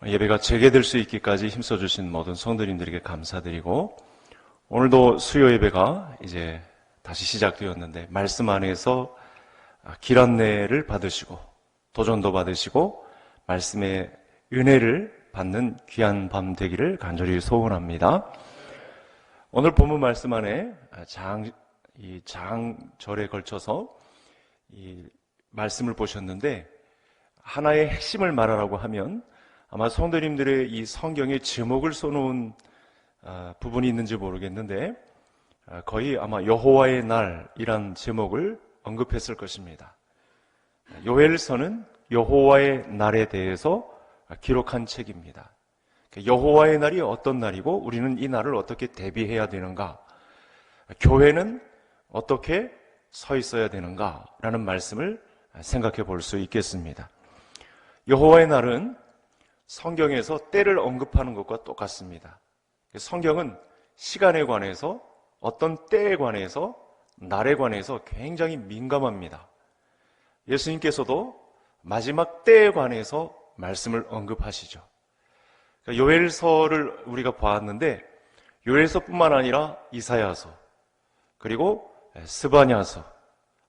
예배가 재개될 수 있기까지 힘써주신 모든 성도님들에게 감사드리고, 오늘도 수요 예배가 이제 다시 시작되었는데 말씀 안에서 길 안내를 받으시고 도전도 받으시고 말씀의 은혜를 받는 귀한 밤 되기를 간절히 소원합니다. 오늘 본문 말씀 안에 장절에 걸쳐서 이 말씀을 보셨는데, 하나의 핵심을 말하라고 하면 아마 성도님들의 이 성경에 제목을 써놓은 부분이 있는지 모르겠는데, 거의 아마 여호와의 날이란 제목을 언급했을 것입니다. 요엘서는 여호와의 날에 대해서 기록한 책입니다. 여호와의 날이 어떤 날이고 우리는 이 날을 어떻게 대비해야 되는가, 교회는 어떻게 서 있어야 되는가라는 말씀을 생각해 볼 수 있겠습니다. 여호와의 날은 성경에서 때를 언급하는 것과 똑같습니다. 성경은 시간에 관해서, 어떤 때에 관해서, 날에 관해서 굉장히 민감합니다. 예수님께서도 마지막 때에 관해서 말씀을 언급하시죠. 요엘서를 우리가 보았는데, 요엘서뿐만 아니라 이사야서, 그리고 스바냐서,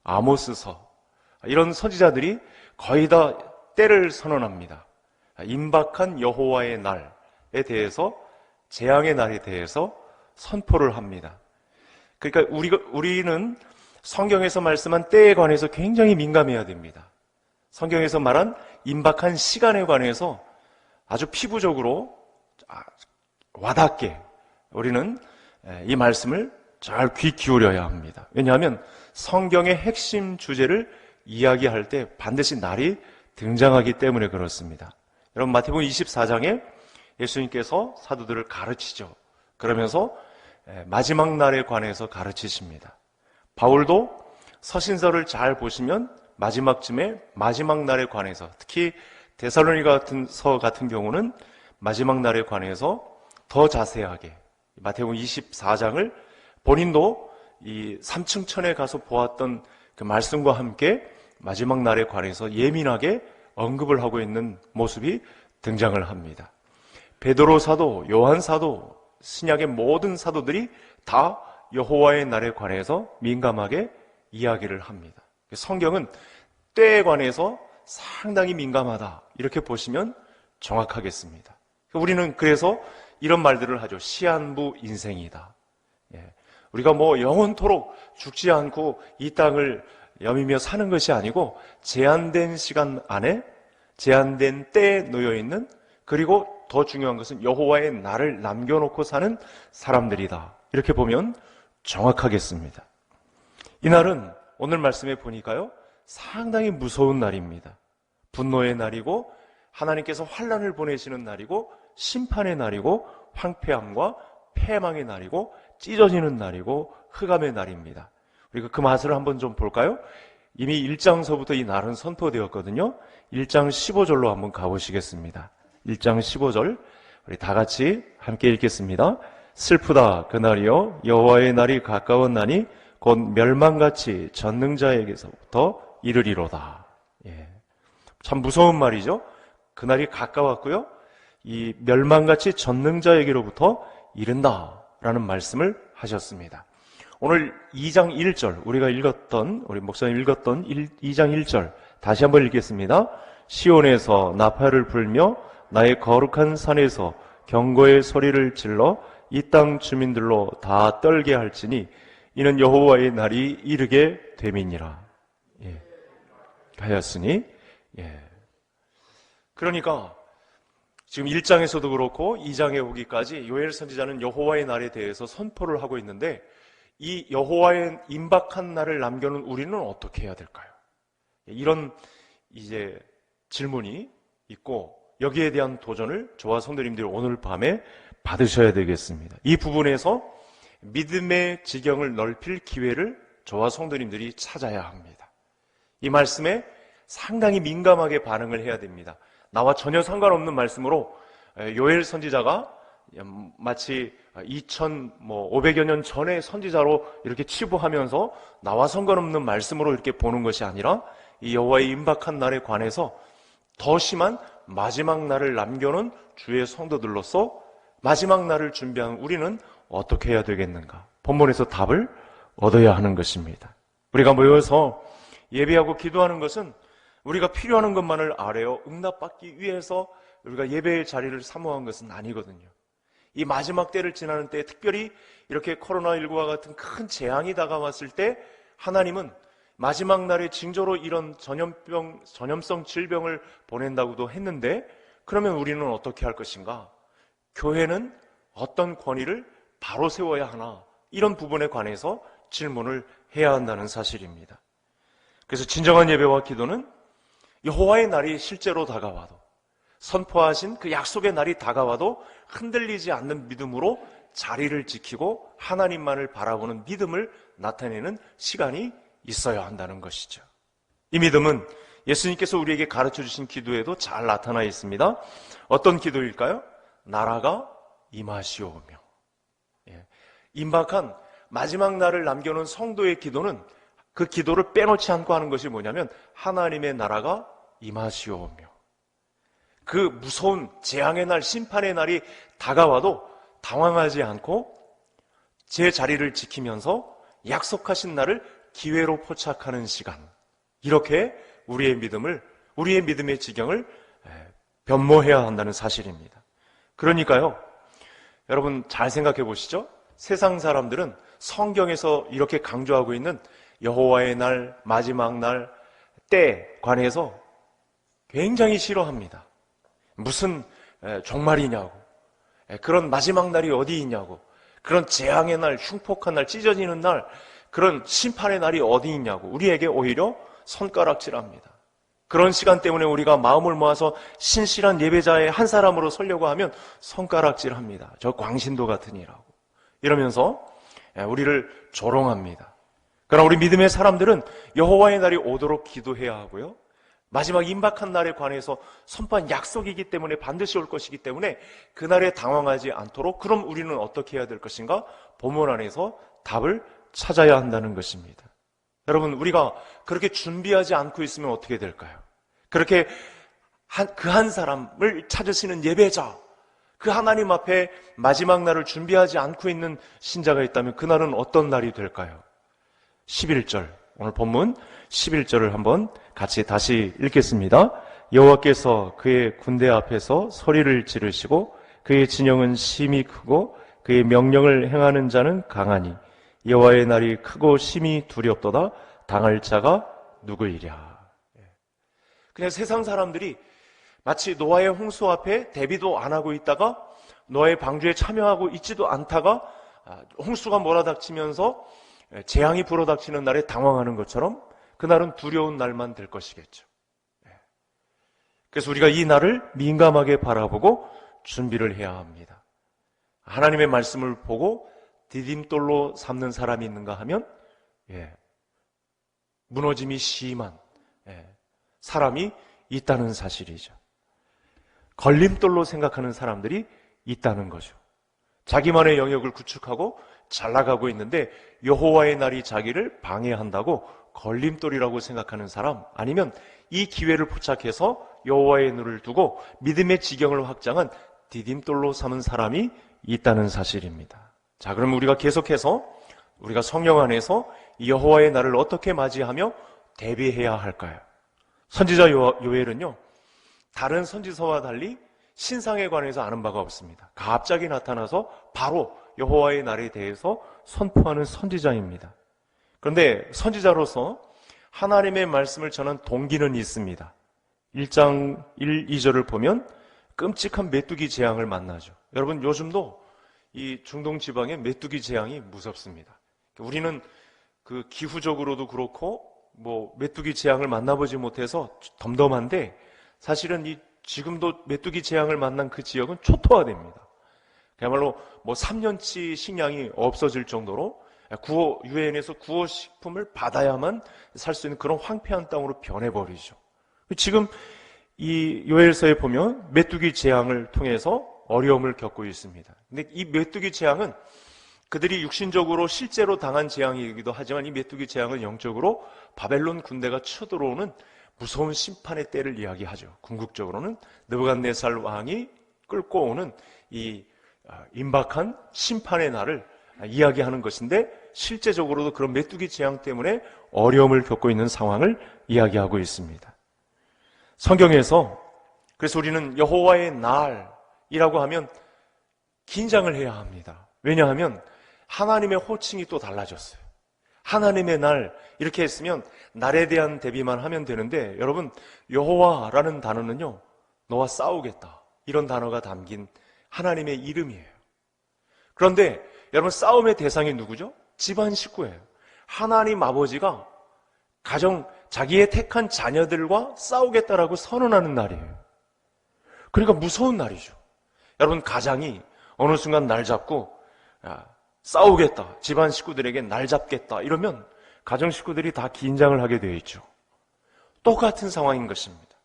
아모스서, 이런 선지자들이 거의 다 때를 선언합니다. 임박한 여호와의 날에 대해서, 재앙의 날에 대해서 선포를 합니다. 그러니까 우리는 성경에서 말씀한 때에 관해서 굉장히 민감해야 됩니다. 성경에서 말한 임박한 시간에 관해서 아주 피부적으로 와닿게 우리는 이 말씀을 잘 귀 기울여야 합니다. 왜냐하면 성경의 핵심 주제를 이야기할 때 반드시 날이 등장하기 때문에 그렇습니다. 여러분, 마태복음 24장에 예수님께서 사도들을 가르치죠. 그러면서 마지막 날에 관해서 가르치십니다. 바울도 서신서를 잘 보시면 마지막쯤에 마지막 날에 관해서, 특히 데살로니가 같은 경우는 마지막 날에 관해서 더 자세하게, 마태복음 24장을 본인도 이 3층 천에 가서 보았던 그 말씀과 함께 마지막 날에 관해서 예민하게 언급을 하고 있는 모습이 등장을 합니다. 베드로 사도, 요한 사도, 신약의 모든 사도들이 다 여호와의 날에 관해서 민감하게 이야기를 합니다. 성경은 때에 관해서 상당히 민감하다, 이렇게 보시면 정확하겠습니다. 우리는 그래서 이런 말들을 하죠. 시한부 인생이다. 우리가 영원토록 죽지 않고 이 땅을 여미며 사는 것이 아니고, 제한된 시간 안에 제한된 때에 놓여있는, 그리고 더 중요한 것은 여호와의 날을 남겨놓고 사는 사람들이다, 이렇게 보면 정확하겠습니다. 이 날은 오늘 말씀에 보니까요, 상당히 무서운 날입니다. 분노의 날이고, 하나님께서 환난을 보내시는 날이고, 심판의 날이고, 황폐함과 패망의 날이고, 찢어지는 날이고, 흑암의 날입니다. 우리가 그 맛을 한번 좀 볼까요? 이미 1장서부터 이 날은 선포되었거든요. 1장 15절로 한번 가보시겠습니다. 1장 15절 우리 다 같이 함께 읽겠습니다. 슬프다 그날이요, 여호와의 날이 가까웠나니 곧 멸망같이 전능자에게서부터 이르리로다. 참 무서운 말이죠. 그날이 가까웠고요, 이 멸망같이 전능자에게로부터 이른다라는 말씀을 하셨습니다. 오늘 2장 1절 우리 목사님 읽었던 2장 1절 다시 한번 읽겠습니다. 시온에서 나팔을 불며 나의 거룩한 산에서 경고의 소리를 질러 이 땅 주민들로 다 떨게 할지니 이는 여호와의 날이 이르게 됨이니라. 하였으니, 그러니까 지금 1장에서도 그렇고 2장에 오기까지 요엘 선지자는 여호와의 날에 대해서 선포를 하고 있는데, 이 여호와의 임박한 날을 남겨놓은 우리는 어떻게 해야 될까요? 이런 이제 질문이 있고, 여기에 대한 도전을 저와 성도님들이 오늘 밤에 받으셔야 되겠습니다. 이 부분에서 믿음의 지경을 넓힐 기회를 저와 성도님들이 찾아야 합니다. 이 말씀에 상당히 민감하게 반응을 해야 됩니다. 나와 전혀 상관없는 말씀으로 요엘 선지자가 마치 2500여 년 전의 선지자로 이렇게 치부하면서 나와 상관없는 말씀으로 이렇게 보는 것이 아니라, 이 여호와의 임박한 날에 관해서 더 심한 마지막 날을 남겨놓은 주의 성도들로서 마지막 날을 준비한 우리는 어떻게 해야 되겠는가? 본문에서 답을 얻어야 하는 것입니다. 우리가 모여서 예배하고 기도하는 것은 우리가 필요한 것만을 아뢰어 응답받기 위해서 우리가 예배의 자리를 사모한 것은 아니거든요. 이 마지막 때를 지나는 때, 특별히 이렇게 코로나19와 같은 큰 재앙이 다가왔을 때 하나님은 마지막 날에 징조로 이런 전염성 질병을 보낸다고도 했는데, 그러면 우리는 어떻게 할 것인가? 교회는 어떤 권위를 바로 세워야 하나? 이런 부분에 관해서 질문을 해야 한다는 사실입니다. 그래서 진정한 예배와 기도는 여호와의 날이 실제로 다가와도, 선포하신 그 약속의 날이 다가와도 흔들리지 않는 믿음으로 자리를 지키고 하나님만을 바라보는 믿음을 나타내는 시간이 있어야 한다는 것이죠. 이 믿음은 예수님께서 우리에게 가르쳐 주신 기도에도 잘 나타나 있습니다. 어떤 기도일까요? 나라가 임하시오며. 임박한 마지막 날을 남겨놓은 성도의 기도는 그 기도를 빼놓지 않고 하는 것이 뭐냐면 하나님의 나라가 임하시오며. 그 무서운 재앙의 날, 심판의 날이 다가와도 당황하지 않고 제 자리를 지키면서 약속하신 날을 기회로 포착하는 시간, 이렇게 우리의 믿음의 지경을 변모해야 한다는 사실입니다. 그러니까요, 여러분 잘 생각해 보시죠. 세상 사람들은 성경에서 이렇게 강조하고 있는 여호와의 날, 마지막 날, 때에 관해서 굉장히 싫어합니다. 무슨 종말이냐고, 그런 마지막 날이 어디 있냐고, 그런 재앙의 날, 흉폭한 날, 찢어지는 날, 그런 심판의 날이 어디 있냐고 우리에게 오히려 손가락질합니다. 그런 시간 때문에 우리가 마음을 모아서 신실한 예배자의 한 사람으로 서려고 하면 손가락질합니다. 저 광신도 같으니라고 이러면서 우리를 조롱합니다. 그러나 우리 믿음의 사람들은 여호와의 날이 오도록 기도해야 하고요, 마지막 임박한 날에 관해서 선포한 약속이기 때문에 반드시 올 것이기 때문에 그날에 당황하지 않도록, 그럼 우리는 어떻게 해야 될 것인가? 본문 안에서 답을 찾아야 한다는 것입니다. 여러분, 우리가 그렇게 준비하지 않고 있으면 어떻게 될까요? 그렇게 그 한 사람을 찾으시는 예배자, 그 하나님 앞에 마지막 날을 준비하지 않고 있는 신자가 있다면 그날은 어떤 날이 될까요? 11절, 오늘 본문 11절을 한번 같이 다시 읽겠습니다. 여호와께서 그의 군대 앞에서 소리를 지르시고 그의 진영은 심히 크고 그의 명령을 행하는 자는 강하니 여호와의 날이 크고 심히 두렵도다. 당할 자가 누구이랴. 그냥 세상 사람들이 마치 노아의 홍수 앞에 대비도 안 하고 있다가 노아의 방주에 참여하고 있지도 않다가 홍수가 몰아닥치면서 재앙이 불어닥치는 날에 당황하는 것처럼 그날은 두려운 날만 될 것이겠죠. 그래서 우리가 이 날을 민감하게 바라보고 준비를 해야 합니다. 하나님의 말씀을 보고 디딤돌로 삼는 사람이 있는가 하면 무너짐이 심한 사람이 있다는 사실이죠. 걸림돌로 생각하는 사람들이 있다는 거죠. 자기만의 영역을 구축하고 잘 나가고 있는데 여호와의 날이 자기를 방해한다고 걸림돌이라고 생각하는 사람, 아니면 이 기회를 포착해서 여호와의 눈을 두고 믿음의 지경을 확장한 디딤돌로 삼은 사람이 있다는 사실입니다. 자, 그럼 우리가 계속해서 우리가 성령 안에서 여호와의 날을 어떻게 맞이하며 대비해야 할까요? 선지자 요엘은요, 다른 선지서와 달리 신상에 관해서 아는 바가 없습니다. 갑자기 나타나서 바로 여호와의 날에 대해서 선포하는 선지자입니다. 그런데 선지자로서 하나님의 말씀을 전한 동기는 있습니다. 1장 1, 2절을 보면 끔찍한 메뚜기 재앙을 만나죠. 여러분, 요즘도 이 중동 지방의 메뚜기 재앙이 무섭습니다. 우리는 그 기후적으로도 그렇고 메뚜기 재앙을 만나보지 못해서 덤덤한데, 사실은 이 지금도 메뚜기 재앙을 만난 그 지역은 초토화됩니다. 그야말로 3년치 식량이 없어질 정도로 유엔에서 구호식품을 받아야만 살 수 있는 그런 황폐한 땅으로 변해버리죠. 지금 이 요엘서에 보면 메뚜기 재앙을 통해서 어려움을 겪고 있습니다. 근데 이 메뚜기 재앙은 그들이 육신적으로 실제로 당한 재앙이기도 하지만 이 메뚜기 재앙은 영적으로 바벨론 군대가 쳐들어오는 무서운 심판의 때를 이야기하죠. 궁극적으로는 느부갓네살 왕이 끌고 오는 이 임박한 심판의 날을 이야기하는 것인데, 실제적으로도 그런 메뚜기 재앙 때문에 어려움을 겪고 있는 상황을 이야기하고 있습니다. 성경에서 그래서 우리는 여호와의 날이라고 하면 긴장을 해야 합니다. 왜냐하면 하나님의 호칭이 또 달라졌어요. 하나님의 날 이렇게 했으면 날에 대한 대비만 하면 되는데, 여러분, 여호와라는 단어는요, 너와 싸우겠다 이런 단어가 담긴 하나님의 이름이에요. 그런데 여러분, 싸움의 대상이 누구죠? 집안 식구예요. 하나님 아버지가 자기의 택한 자녀들과 싸우겠다라고 선언하는 날이에요. 그러니까 무서운 날이죠. 여러분, 가장이 어느 순간 날 잡고 싸우겠다, 집안 식구들에게 날 잡겠다 이러면 가정 식구들이 다 긴장을 하게 되어 있죠. 똑같은 상황인 것입니다.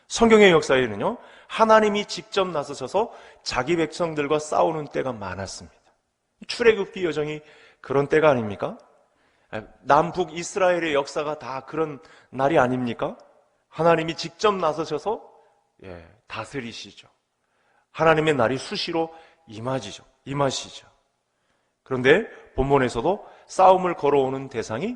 성경의 역사에는요, 하나님이 직접 나서셔서 자기 백성들과 싸우는 때가 많았습니다. 출애굽기 여정이 그런 때가 아닙니까? 남북 이스라엘의 역사가 다 그런 날이 아닙니까? 하나님이 직접 나서셔서 다스리시죠. 하나님의 날이 수시로 임하시죠. 그런데 본문에서도 싸움을 걸어오는 대상이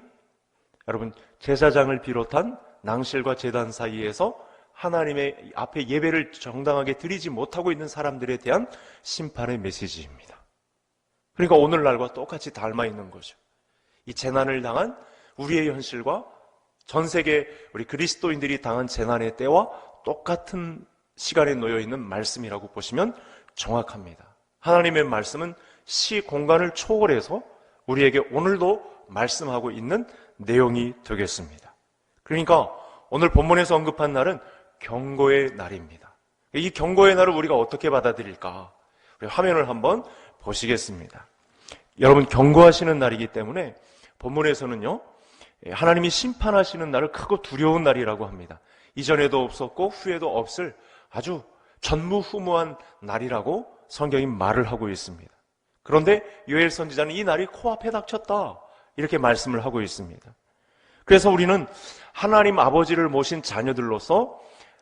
여러분, 제사장을 비롯한 낭실과 제단 사이에서 하나님의 앞에 예배를 정당하게 드리지 못하고 있는 사람들에 대한 심판의 메시지입니다. 그러니까 오늘날과 똑같이 닮아 있는 거죠. 이 재난을 당한 우리의 현실과 전 세계 우리 그리스도인들이 당한 재난의 때와 똑같은 시간에 놓여 있는 말씀이라고 보시면 정확합니다. 하나님의 말씀은 시 공간을 초월해서 우리에게 오늘도 말씀하고 있는 내용이 되겠습니다. 그러니까 오늘 본문에서 언급한 날은 경고의 날입니다. 이 경고의 날을 우리가 어떻게 받아들일까? 우리 화면을 한번 보시겠습니다. 여러분, 경고하시는 날이기 때문에 본문에서는요, 하나님이 심판하시는 날을 크고 두려운 날이라고 합니다. 이전에도 없었고 후에도 없을 아주 전무후무한 날이라고 성경이 말을 하고 있습니다. 그런데 요엘 선지자는 이 날이 코앞에 닥쳤다 이렇게 말씀을 하고 있습니다. 그래서 우리는 하나님 아버지를 모신 자녀들로서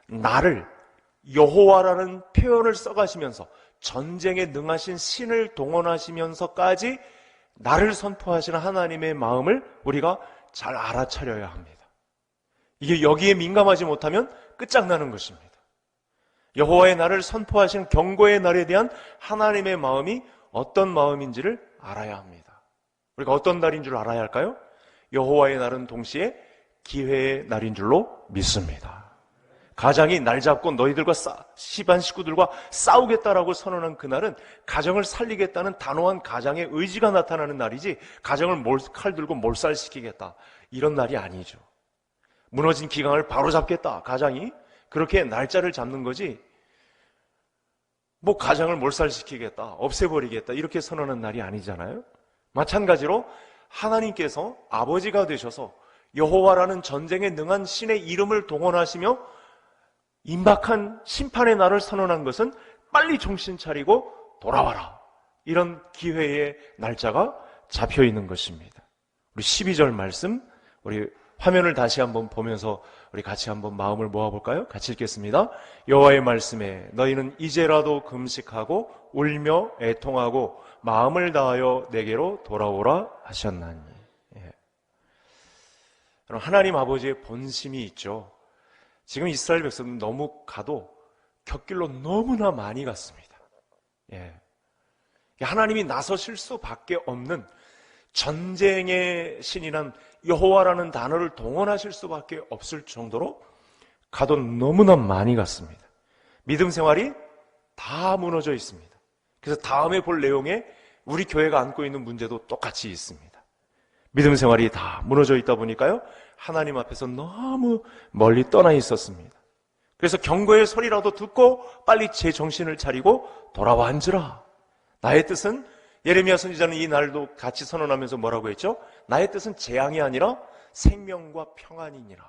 나를 여호와라는 표현을 써가시면서 전쟁에 능하신 신을 동원하시면서까지 나를 선포하시는 하나님의 마음을 우리가 잘 알아차려야 합니다. 이게 여기에 민감하지 못하면 끝장나는 것입니다. 여호와의 날을 선포하시는 경고의 날에 대한 하나님의 마음이 어떤 마음인지를 알아야 합니다. 우리가 어떤 날인 줄 알아야 할까요? 여호와의 날은 동시에 기회의 날인 줄로 믿습니다. 가장이 날 잡고 너희들과 집안 식구들과 싸우겠다라고 선언한 그날은 가정을 살리겠다는 단호한 가장의 의지가 나타나는 날이지, 가정을 칼 들고 몰살시키겠다 이런 날이 아니죠. 무너진 기강을 바로잡겠다, 가장이 그렇게 날짜를 잡는 거지, 가장을 몰살시키겠다, 없애버리겠다 이렇게 선언한 날이 아니잖아요. 마찬가지로 하나님께서 아버지가 되셔서 여호와라는 전쟁에 능한 신의 이름을 동원하시며 임박한 심판의 날을 선언한 것은 빨리 정신 차리고 돌아와라, 이런 기회의 날짜가 잡혀 있는 것입니다. 우리 12절 말씀, 우리 화면을 다시 한번 보면서 우리 같이 한번 마음을 모아볼까요? 같이 읽겠습니다. 여호와의 말씀에 너희는 이제라도 금식하고 울며 애통하고 마음을 다하여 내게로 돌아오라 하셨나니. 하나님 아버지의 본심이 있죠. 지금 이스라엘 백성은 너무 가도 곁길로 너무나 많이 갔습니다. 하나님이 나서실 수밖에 없는 전쟁의 신이란 여호와라는 단어를 동원하실 수밖에 없을 정도로 가도 너무나 많이 갔습니다. 믿음 생활이 다 무너져 있습니다. 그래서 다음에 볼 내용에 우리 교회가 안고 있는 문제도 똑같이 있습니다. 믿음 생활이 다 무너져 있다 보니까요, 하나님 앞에서 너무 멀리 떠나 있었습니다. 그래서 경고의 소리라도 듣고 빨리 제 정신을 차리고 돌아와 앉으라. 나의 뜻은, 예레미야 선지자는 이 날도 같이 선언하면서 뭐라고 했죠? 나의 뜻은 재앙이 아니라 생명과 평안이니라.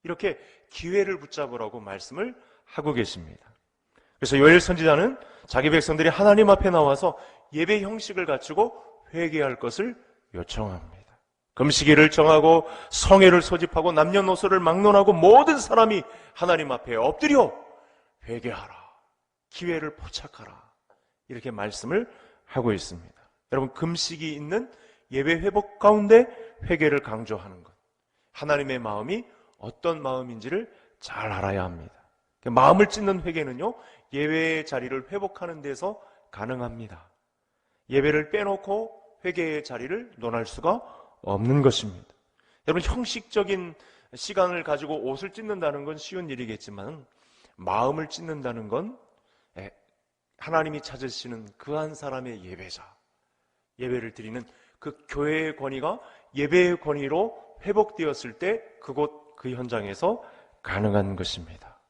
이렇게 기회를 붙잡으라고 말씀을 하고 계십니다. 그래서 요엘 선지자는 자기 백성들이 하나님 앞에 나와서 예배 형식을 갖추고 회개할 것을 요청합니다. 금식일을 정하고 성회를 소집하고 남녀노소를 막론하고 모든 사람이 하나님 앞에 엎드려 회개하라. 기회를 포착하라. 이렇게 말씀을 하고 있습니다. 여러분, 금식이 있는 예배 회복 가운데 회개를 강조하는 것. 하나님의 마음이 어떤 마음인지를 잘 알아야 합니다. 마음을 찢는 회개는요, 예배의 자리를 회복하는 데서 가능합니다. 예배를 빼놓고 회개의 자리를 논할 수가 없는 것입니다. 여러분, 형식적인 시간을 가지고 옷을 찢는다는 건 쉬운 일이겠지만 마음을 찢는다는 건 하나님이 찾으시는 그 한 사람의 예배자, 예배를 드리는 그 교회의 권위가 예배의 권위로 회복되었을 때 그곳 그 현장에서 가능한 것입니다.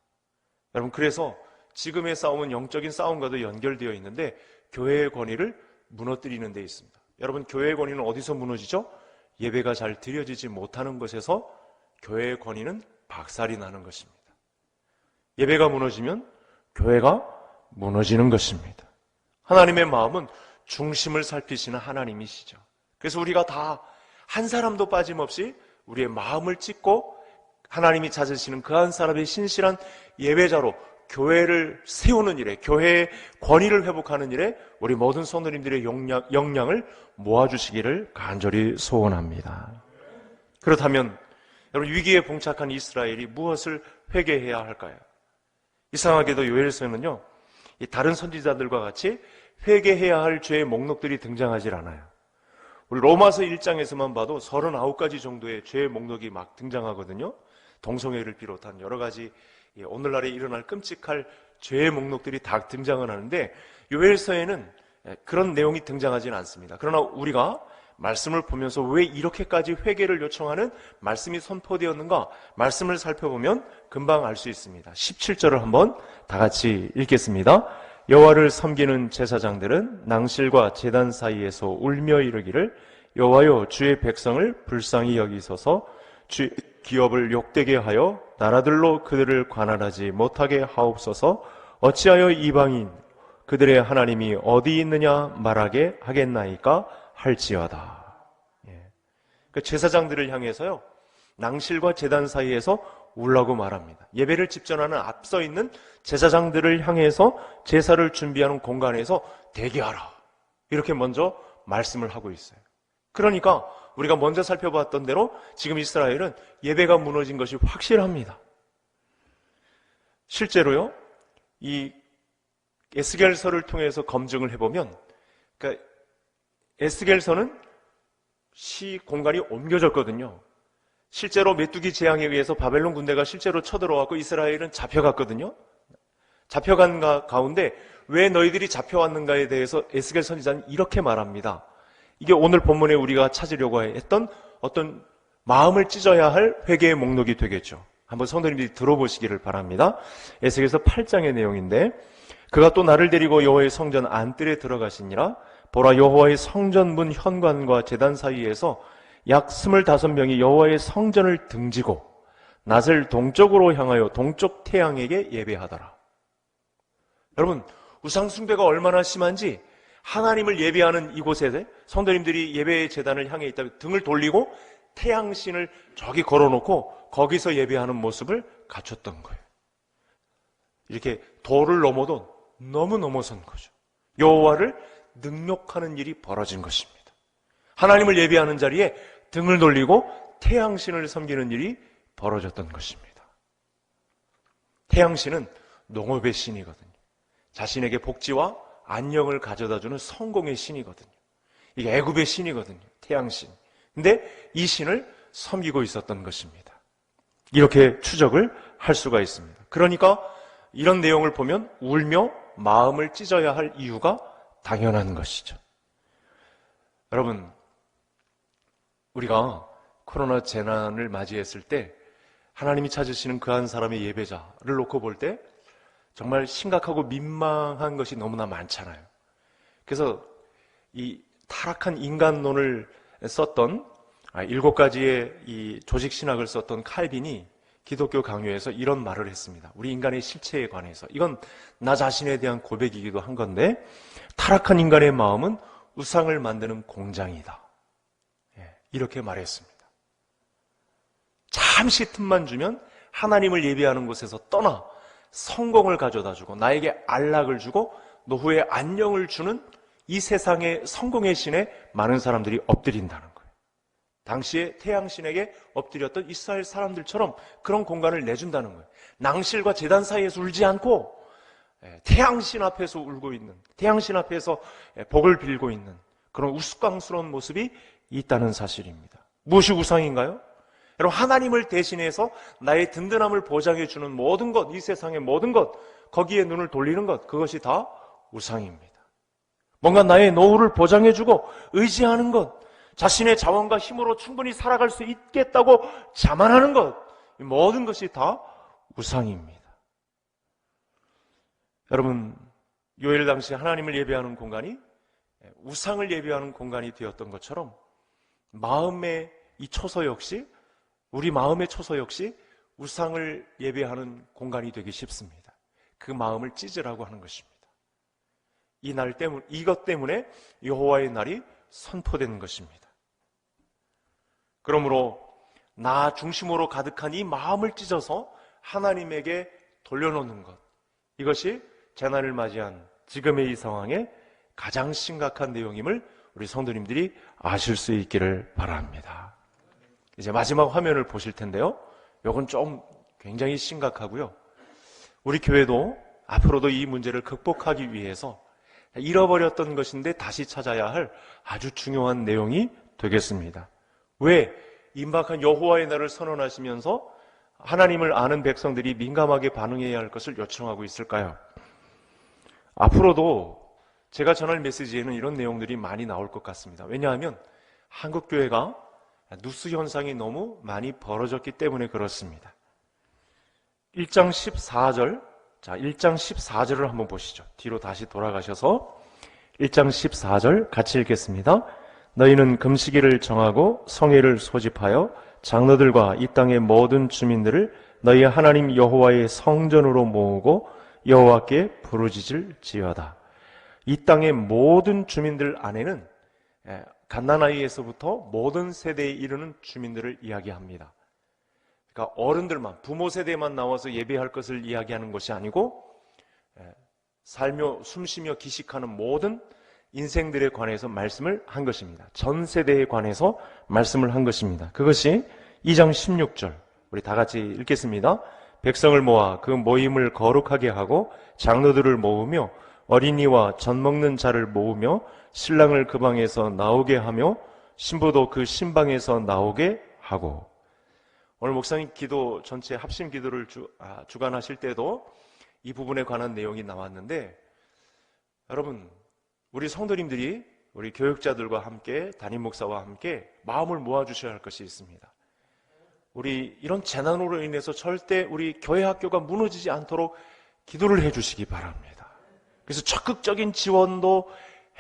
여러분, 그래서 지금의 싸움은 영적인 싸움과도 연결되어 있는데 교회의 권위를 무너뜨리는 데 있습니다. 여러분, 교회의 권위는 어디서 무너지죠? 예배가 잘 드려지지 못하는 것에서 교회의 권위는 박살이 나는 것입니다. 예배가 무너지면 교회가 무너지는 것입니다. 하나님의 마음은 중심을 살피시는 하나님이시죠. 그래서 우리가 다 한 사람도 빠짐없이 우리의 마음을 찢고 하나님이 찾으시는 그 한 사람의 신실한 예배자로 교회를 세우는 일에, 교회의 권위를 회복하는 일에 우리 모든 성도님들의 역량을 모아주시기를 간절히 소원합니다. 그렇다면 여러분, 위기에 봉착한 이스라엘이 무엇을 회개해야 할까요? 이상하게도 요엘서에는요, 다른 선지자들과 같이 회개해야 할 죄의 목록들이 등장하질 않아요. 우리 로마서 1장에서만 봐도 39가지 정도의 죄의 목록이 막 등장하거든요. 동성애를 비롯한 여러 가지 오늘날에 일어날 끔찍할 죄의 목록들이 다 등장을 하는데 요엘서에는 그런 내용이 등장하지는 않습니다. 그러나 우리가 말씀을 보면서 왜 이렇게까지 회개를 요청하는 말씀이 선포되었는가, 말씀을 살펴보면 금방 알 수 있습니다. 17절을 한번 다 같이 읽겠습니다. 여호와를 섬기는 제사장들은 낭실과 제단 사이에서 울며 이르기를 여호와여, 주의 백성을 불쌍히 여기소서, 주의 기업을 욕되게 하여 나라들로 그들을 관할하지 못하게 하옵소서. 어찌하여 이방인 그들의 하나님이 어디 있느냐 말하게 하겠나이까 할지어다. 그 제사장들을 향해서요, 낭실과 제단 사이에서 울라고 말합니다. 예배를 집전하는 앞서 있는 제사장들을 향해서 제사를 준비하는 공간에서 대기하라, 이렇게 먼저 말씀을 하고 있어요. 그러니까 우리가 먼저 살펴봤던 대로 지금 이스라엘은 예배가 무너진 것이 확실합니다. 실제로요, 이 에스겔서를 통해서 검증을 해보면, 그러니까 에스겔서는 시 공간이 옮겨졌거든요. 실제로 메뚜기 재앙에 의해서 바벨론 군대가 실제로 쳐들어왔고 이스라엘은 잡혀갔거든요. 잡혀간 가운데 왜 너희들이 잡혀왔는가에 대해서 에스겔 선지자는 이렇게 말합니다. 이게 오늘 본문에 우리가 찾으려고 했던 어떤 마음을 찢어야 할 회개의 목록이 되겠죠. 한번 성도님들이 들어보시기를 바랍니다. 에스겔서 8장의 내용인데, 그가 또 나를 데리고 여호와의 성전 안뜰에 들어가시니라. 보라, 여호와의 성전 문 현관과 제단 사이에서 약 25명이 여호와의 성전을 등지고 낫을 동쪽으로 향하여 동쪽 태양에게 예배하더라. 여러분, 우상 숭배가 얼마나 심한지 하나님을 예배하는 이곳에 성도님들이 예배의 제단을 향해 있다면 등을 돌리고 태양신을 저기 걸어놓고 거기서 예배하는 모습을 갖췄던 거예요. 이렇게 도를 넘어도 너무 넘어선 거죠. 여호와를 능욕하는 일이 벌어진 것입니다. 하나님을 예배하는 자리에 등을 돌리고 태양신을 섬기는 일이 벌어졌던 것입니다. 태양신은 농업의 신이거든요. 자신에게 복지와 안녕을 가져다주는 성공의 신이거든요. 이게 애굽의 신이거든요. 태양신. 근데 이 신을 섬기고 있었던 것입니다. 이렇게 추적을 할 수가 있습니다. 그러니까 이런 내용을 보면 울며 마음을 찢어야 할 이유가 당연한 것이죠. 여러분, 우리가 코로나 재난을 맞이했을 때 하나님이 찾으시는 그 한 사람의 예배자를 놓고 볼 때 정말 심각하고 민망한 것이 너무나 많잖아요. 그래서 이 타락한 인간론을 썼던 7가지의 이 조직신학을 썼던 칼빈이 기독교 강요에서 이런 말을 했습니다. 우리 인간의 실체에 관해서. 이건 나 자신에 대한 고백이기도 한 건데, 타락한 인간의 마음은 우상을 만드는 공장이다. 이렇게 말했습니다. 잠시 틈만 주면 하나님을 예배하는 곳에서 떠나 성공을 가져다 주고 나에게 안락을 주고 노후에 안녕을 주는 이 세상의 성공의 신에 많은 사람들이 엎드린다는 거예요. 당시에 태양신에게 엎드렸던 이스라엘 사람들처럼 그런 공간을 내준다는 거예요. 낭실과 제단 사이에서 울지 않고 태양신 앞에서 울고 있는, 태양신 앞에서 복을 빌고 있는 그런 우스꽝스러운 모습이 있다는 사실입니다. 무엇이 우상인가요? 여러분, 하나님을 대신해서 나의 든든함을 보장해주는 모든 것, 이 세상의 모든 것, 거기에 눈을 돌리는 것, 그것이 다 우상입니다. 뭔가 나의 노후를 보장해주고 의지하는 것, 자신의 자원과 힘으로 충분히 살아갈 수 있겠다고 자만하는 것, 모든 것이 다 우상입니다. 여러분, 요엘 당시 하나님을 예배하는 공간이 우상을 예배하는 공간이 되었던 것처럼 마음의 이 초소 역시, 우리 마음의 초소 역시 우상을 예배하는 공간이 되기 쉽습니다. 그 마음을 찢으라고 하는 것입니다. 이것 때문에 여호와의 날이 선포되는 것입니다. 그러므로 나 중심으로 가득한 이 마음을 찢어서 하나님에게 돌려놓는 것, 이것이 재난을 맞이한 지금의 이 상황의 가장 심각한 내용임을 우리 성도님들이 아실 수 있기를 바랍니다. 이제 마지막 화면을 보실 텐데요, 이건 좀 굉장히 심각하고요. 우리 교회도 앞으로도 이 문제를 극복하기 위해서 잃어버렸던 것인데 다시 찾아야 할 아주 중요한 내용이 되겠습니다. 왜 임박한 여호와의 날을 선언하시면서 하나님을 아는 백성들이 민감하게 반응해야 할 것을 요청하고 있을까요? 앞으로도 제가 전할 메시지에는 이런 내용들이 많이 나올 것 같습니다. 왜냐하면 한국교회가 누수 현상이 너무 많이 벌어졌기 때문에 그렇습니다. 1장 14절, 자, 1장 14절을 한번 보시죠. 뒤로 다시 돌아가셔서 1장 14절 같이 읽겠습니다. 너희는 금식일을 정하고 성회를 소집하여 장로들과 이 땅의 모든 주민들을 너희 하나님 여호와의 성전으로 모으고 여호와께 부르짖을지어다. 이 땅의 모든 주민들 안에는 갓난아이에서부터 모든 세대에 이르는 주민들을 이야기합니다. 그러니까 어른들만, 부모 세대만 나와서 예배할 것을 이야기하는 것이 아니고 살며 숨쉬며 기식하는 모든 인생들에 관해서 말씀을 한 것입니다. 전 세대에 관해서 말씀을 한 것입니다. 그것이 2장 16절, 우리 다 같이 읽겠습니다. 백성을 모아 그 모임을 거룩하게 하고 장로들을 모으며 어린이와 젖 먹는 자를 모으며 신랑을 그 방에서 나오게 하며 신부도 그 신방에서 나오게 하고. 오늘 목사님 기도 전체 합심 기도를 주관하실 때도 이 부분에 관한 내용이 나왔는데, 여러분, 우리 성도님들이 우리 교육자들과 함께 담임 목사와 함께 마음을 모아주셔야 할 것이 있습니다. 우리 이런 재난으로 인해서 절대 우리 교회 학교가 무너지지 않도록 기도를 해주시기 바랍니다. 그래서 적극적인 지원도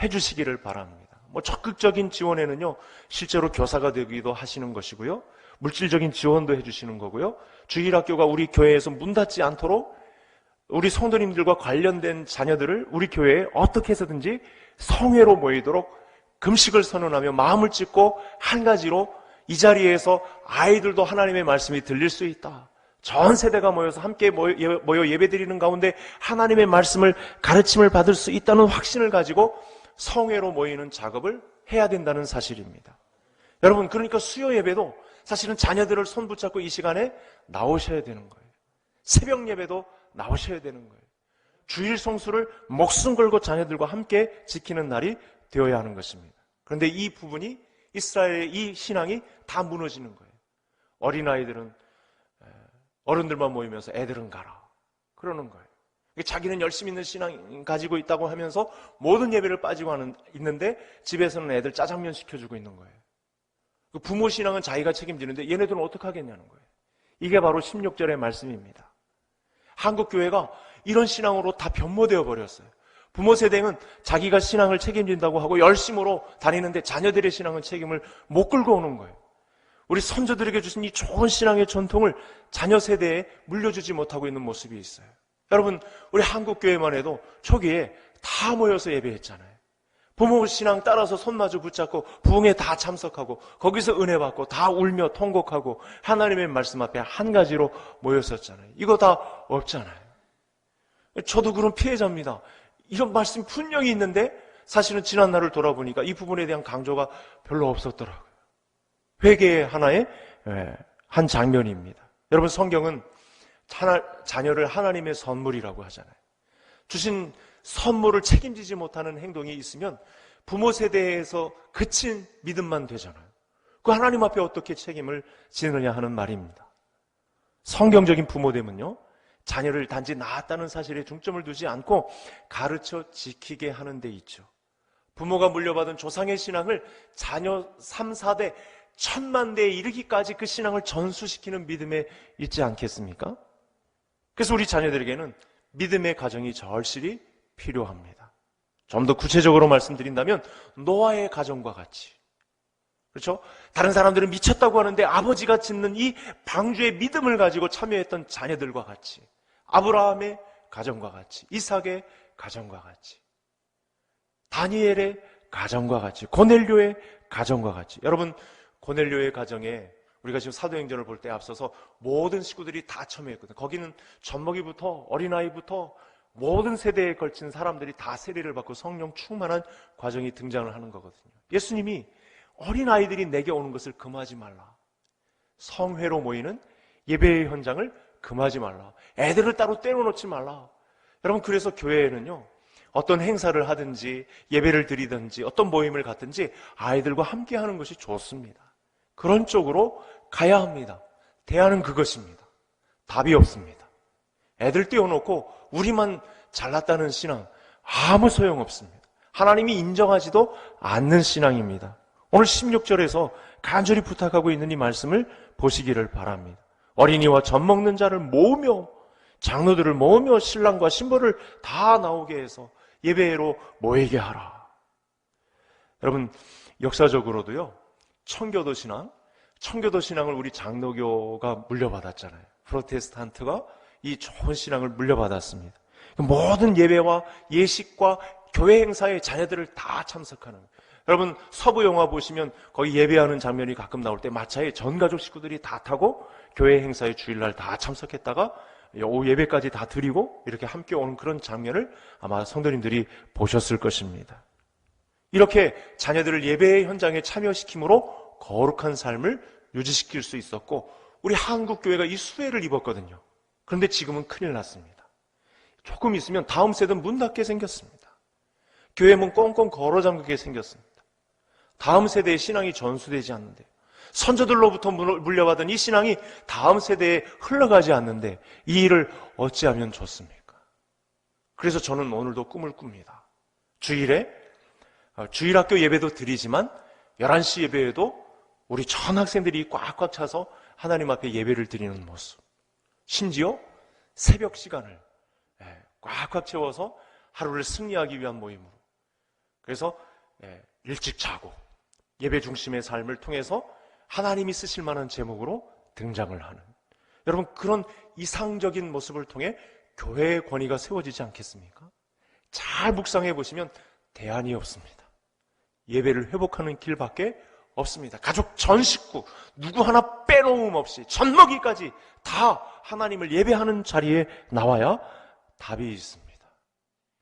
해주시기를 바랍니다. 적극적인 지원에는요, 실제로 교사가 되기도 하시는 것이고요, 물질적인 지원도 해주시는 거고요, 주일학교가 우리 교회에서 문 닫지 않도록 우리 성도님들과 관련된 자녀들을 우리 교회에 어떻게 해서든지 성회로 모이도록 금식을 선언하며 마음을 찢고 한 가지로 이 자리에서 아이들도 하나님의 말씀이 들릴 수 있다. 전 세대가 모여서 함께 모여 예배드리는 가운데 하나님의 말씀을 가르침을 받을 수 있다는 확신을 가지고 성회로 모이는 작업을 해야 된다는 사실입니다. 여러분, 그러니까 수요 예배도 사실은 자녀들을 손 붙잡고 이 시간에 나오셔야 되는 거예요. 새벽 예배도 나오셔야 되는 거예요. 주일 성수를 목숨 걸고 자녀들과 함께 지키는 날이 되어야 하는 것입니다. 그런데 이 부분이, 이스라엘의 이 신앙이 다 무너지는 거예요. 어린아이들은 어른들만 모이면서 애들은 가라 그러는 거예요. 자기는 열심히 있는 신앙 가지고 있다고 하면서 모든 예배를 빠지고 있는데 집에서는 애들 짜장면 시켜주고 있는 거예요. 부모 신앙은 자기가 책임지는데 얘네들은 어떻게 하겠냐는 거예요. 이게 바로 16절의 말씀입니다. 한국 교회가 이런 신앙으로 다 변모되어 버렸어요. 부모 세대는 자기가 신앙을 책임진다고 하고 열심으로 다니는데 자녀들의 신앙은 책임을 못 끌고 오는 거예요. 우리 선조들에게 주신 이 좋은 신앙의 전통을 자녀 세대에 물려주지 못하고 있는 모습이 있어요. 여러분, 우리 한국 교회만 해도 초기에 다 모여서 예배했잖아요. 부모 신앙 따라서 손마주 붙잡고 부흥에 다 참석하고 거기서 은혜 받고 다 울며 통곡하고 하나님의 말씀 앞에 한 가지로 모였었잖아요. 이거 다 없잖아요. 저도 그런 피해자입니다. 이런 말씀이 분명히 있는데 사실은 지난 날을 돌아보니까 이 부분에 대한 강조가 별로 없었더라고요. 회개의 하나의 한 장면입니다. 여러분, 성경은 자녀를 하나님의 선물이라고 하잖아요. 주신 선물을 책임지지 못하는 행동이 있으면 부모 세대에서 그친 믿음만 되잖아요. 그 하나님 앞에 어떻게 책임을 지느냐 하는 말입니다. 성경적인 부모됨은요, 자녀를 단지 낳았다는 사실에 중점을 두지 않고 가르쳐 지키게 하는 데 있죠. 부모가 물려받은 조상의 신앙을 자녀 3, 4대, 1000만 대에 이르기까지 그 신앙을 전수시키는 믿음에 있지 않겠습니까? 그래서 우리 자녀들에게는 믿음의 가정이 절실히 필요합니다. 좀 더 구체적으로 말씀드린다면 노아의 가정과 같이, 그렇죠? 다른 사람들은 미쳤다고 하는데 아버지가 짓는 이 방주의 믿음을 가지고 참여했던 자녀들과 같이, 아브라함의 가정과 같이, 이삭의 가정과 같이, 다니엘의 가정과 같이, 고넬료의 가정과 같이. 여러분, 고넬료의 가정에 우리가 지금 사도행전을 볼 때 앞서서 모든 식구들이 다 참여했거든요. 거기는 젖먹이부터 어린아이부터 모든 세대에 걸친 사람들이 다 세례를 받고 성령 충만한 과정이 등장을 하는 거거든요. 예수님이 어린아이들이 내게 오는 것을 금하지 말라, 성회로 모이는 예배의 현장을 금하지 말라, 애들을 따로 떼어놓지 말라. 여러분, 그래서 교회에는요, 어떤 행사를 하든지 예배를 드리든지 어떤 모임을 갖든지 아이들과 함께 하는 것이 좋습니다. 그런 쪽으로 가야 합니다. 대안은 그것입니다. 답이 없습니다. 애들 떼어놓고 우리만 잘났다는 신앙, 아무 소용없습니다. 하나님이 인정하지도 않는 신앙입니다. 오늘 16절에서 간절히 부탁하고 있는 이 말씀을 보시기를 바랍니다. 어린이와 젖 먹는 자를 모으며, 장로들을 모으며 신랑과 신부를 다 나오게 해서 예배로 모이게 하라. 여러분, 역사적으로도요, 청교도 신앙을 우리 장로교가 물려받았잖아요. 프로테스탄트가 이 좋은 신앙을 물려받았습니다. 모든 예배와 예식과 교회 행사에 자녀들을 다 참석하는. 여러분, 서부 영화 보시면 거기 예배하는 장면이 가끔 나올 때 마차에 전 가족 식구들이 다 타고 교회 행사에 주일날 다 참석했다가 오후 예배까지 다 드리고 이렇게 함께 오는 그런 장면을 아마 성도님들이 보셨을 것입니다. 이렇게 자녀들을 예배의 현장에 참여시킴으로 거룩한 삶을 유지시킬 수 있었고, 우리 한국교회가 이 수혜를 입었거든요. 그런데 지금은 큰일 났습니다. 조금 있으면 다음 세대는 문 닫게 생겼습니다. 교회 문 꽁꽁 걸어 잠그게 생겼습니다. 다음 세대의 신앙이 전수되지 않는데, 선조들로부터 물려받은 이 신앙이 다음 세대에 흘러가지 않는데 이 일을 어찌하면 좋습니까? 그래서 저는 오늘도 꿈을 꿉니다. 주일학교 예배도 드리지만 11시 예배에도 우리 전 학생들이 꽉꽉 차서 하나님 앞에 예배를 드리는 모습, 심지어 새벽 시간을 꽉꽉 채워서 하루를 승리하기 위한 모임으로, 그래서 일찍 자고 예배 중심의 삶을 통해서 하나님이 쓰실 만한 제목으로 등장을 하는, 여러분, 그런 이상적인 모습을 통해 교회의 권위가 세워지지 않겠습니까? 잘 묵상해 보시면 대안이 없습니다. 예배를 회복하는 길밖에 없습니다. 가족 전 식구 누구 하나 빼놓음 없이 젖먹이까지 다 하나님을 예배하는 자리에 나와야 답이 있습니다.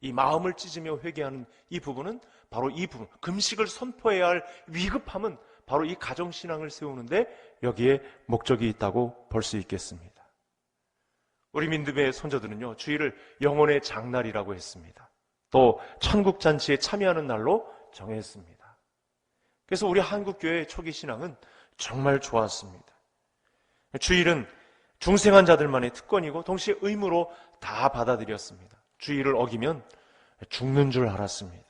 이 마음을 찢으며 회개하는 이 부분은 바로 이 부분, 금식을 선포해야 할 위급함은 바로 이 가정신앙을 세우는데 여기에 목적이 있다고 볼 수 있겠습니다. 우리 민들의 선조들은요, 주일을 영혼의 장날이라고 했습니다. 또 천국잔치에 참여하는 날로 정했습니다. 그래서 우리 한국교회의 초기 신앙은 정말 좋았습니다. 주일은 중생한 자들만의 특권이고 동시에 의무로 다 받아들였습니다. 주일을 어기면 죽는 줄 알았습니다.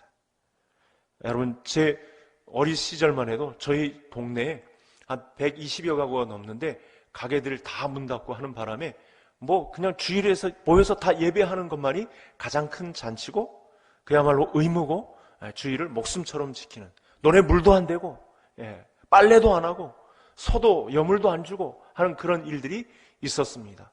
여러분, 제 어린 시절만 해도 저희 동네에 한 120여 가구가 넘는데 가게들을 다 문 닫고 하는 바람에 그냥 주일에서 모여서 다 예배하는 것만이 가장 큰 잔치고 그야말로 의무고, 주일을 목숨처럼 지키는, 논에 물도 안 대고 빨래도 안 하고 소도 여물도 안 주고 하는 그런 일들이 있었습니다.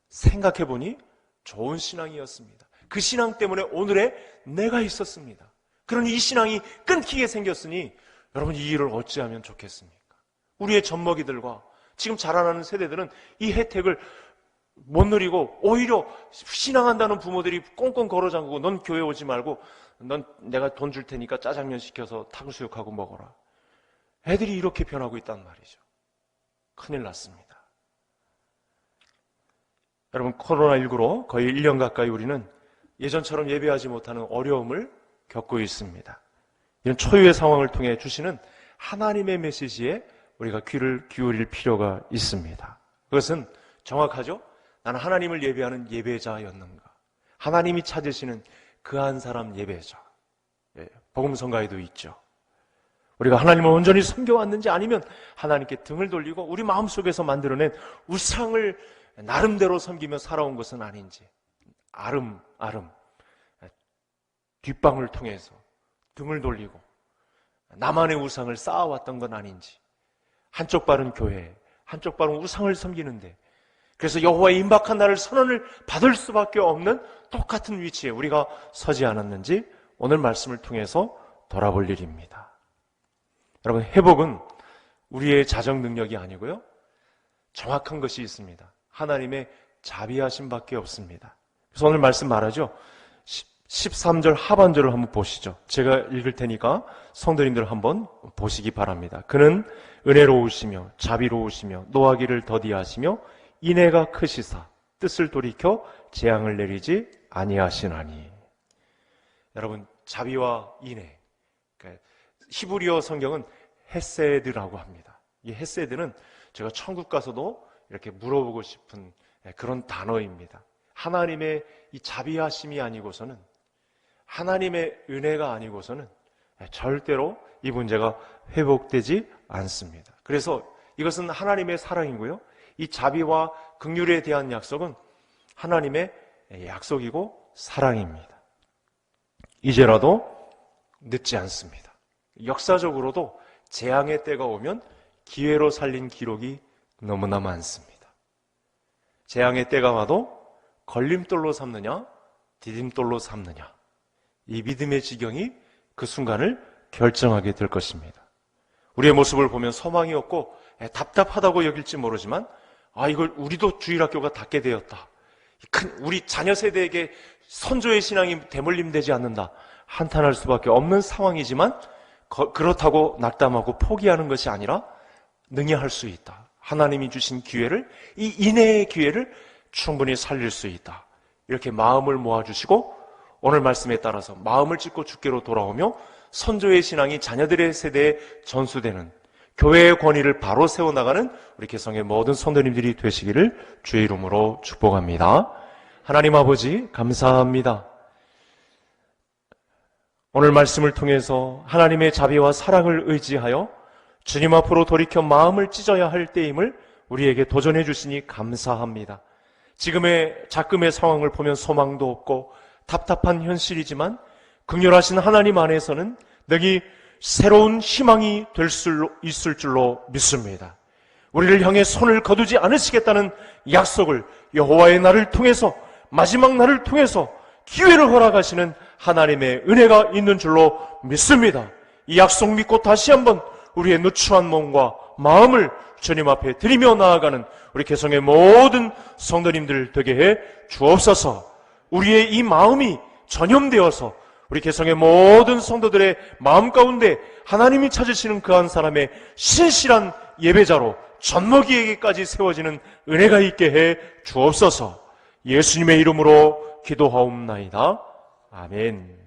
생각해보니 좋은 신앙이었습니다. 그 신앙 때문에 오늘의 내가 있었습니다. 그러니 이 신앙이 끊기게 생겼으니 여러분 이 일을 어찌하면 좋겠습니까? 우리의 젖먹이들과 지금 자라나는 세대들은 이 혜택을 못 누리고 오히려 신앙한다는 부모들이 꽁꽁 걸어 잠그고 넌 교회 오지 말고 넌 내가 돈 줄 테니까 짜장면 시켜서 탕수육하고 먹어라. 애들이 이렇게 변하고 있단 말이죠. 큰일 났습니다. 여러분 코로나19로 거의 1년 가까이 우리는 예전처럼 예배하지 못하는 어려움을 겪고 있습니다. 이런 초유의 상황을 통해 주시는 하나님의 메시지에 우리가 귀를 기울일 필요가 있습니다. 그것은 정확하죠? 나는 하나님을 예배하는 예배자였는가? 하나님이 찾으시는 그 한 사람 예배자. 복음성가에도 있죠. 우리가 하나님을 온전히 섬겨왔는지 아니면 하나님께 등을 돌리고 우리 마음속에서 만들어낸 우상을 나름대로 섬기며 살아온 것은 아닌지 뒷방을 통해서 등을 돌리고 나만의 우상을 쌓아왔던 건 아닌지 한쪽 발은 교회, 한쪽 발은 우상을 섬기는데 그래서 여호와의 임박한 날을 선언을 받을 수밖에 없는 똑같은 위치에 우리가 서지 않았는지 오늘 말씀을 통해서 돌아볼 일입니다. 여러분 회복은 우리의 자정 능력이 아니고요. 정확한 것이 있습니다. 하나님의 자비하심밖에 없습니다. 그래서 오늘 말씀 말하죠. 13절 하반절을 한번 보시죠. 제가 읽을 테니까 성도님들 한번 보시기 바랍니다. 그는 은혜로우시며 자비로우시며 노하기를 더디하시며 인애가 크시사 뜻을 돌이켜 재앙을 내리지 아니하시나니. 여러분 자비와 인애, 그러니까 히브리어 성경은 헤세드라고 합니다. 이 헤세드는 제가 천국 가서도 이렇게 물어보고 싶은 그런 단어입니다. 하나님의 이 자비하심이 아니고서는 하나님의 은혜가 아니고서는 절대로 이 문제가 회복되지 않습니다. 그래서 이것은 하나님의 사랑이고요. 이 자비와 긍휼에 대한 약속은 하나님의 약속이고 사랑입니다. 이제라도 늦지 않습니다. 역사적으로도 재앙의 때가 오면 기회로 살린 기록이 너무나 많습니다. 재앙의 때가 와도 걸림돌로 삼느냐 디딤돌로 삼느냐, 이 믿음의 지경이 그 순간을 결정하게 될 것입니다. 우리의 모습을 보면 소망이 없고 답답하다고 여길지 모르지만 이걸 우리도 주일학교가 닫게 되었다, 우리 자녀 세대에게 선조의 신앙이 대물림되지 않는다, 한탄할 수밖에 없는 상황이지만 그렇다고 낙담하고 포기하는 것이 아니라 능히 할 수 있다. 하나님이 주신 기회를, 이 인애의 기회를 충분히 살릴 수 있다. 이렇게 마음을 모아주시고 오늘 말씀에 따라서 마음을 찢고 주께로 돌아오며 선조의 신앙이 자녀들의 세대에 전수되는 교회의 권위를 바로 세워나가는 우리 개성의 모든 성도님들이 되시기를 주의 이름으로 축복합니다. 하나님 아버지 감사합니다. 오늘 말씀을 통해서 하나님의 자비와 사랑을 의지하여 주님 앞으로 돌이켜 마음을 찢어야 할 때임을 우리에게 도전해 주시니 감사합니다. 지금의 작금의 상황을 보면 소망도 없고 답답한 현실이지만 긍휼하신 하나님 안에서는 능히 새로운 희망이 될 수 있을 줄로 믿습니다. 우리를 향해 손을 거두지 않으시겠다는 약속을 여호와의 날을 통해서, 마지막 날을 통해서 기회를 허락하시는 하나님의 은혜가 있는 줄로 믿습니다. 이 약속 믿고 다시 한번 우리의 누추한 몸과 마음을 주님 앞에 드리며 나아가는 우리 개성의 모든 성도님들 되게 해 주옵소서. 우리의 이 마음이 전염되어서 우리 개성의 모든 성도들의 마음 가운데 하나님이 찾으시는 그 한 사람의 신실한 예배자로 젖먹이에게까지 세워지는 은혜가 있게 해 주옵소서. 예수님의 이름으로 기도하옵나이다. 아멘.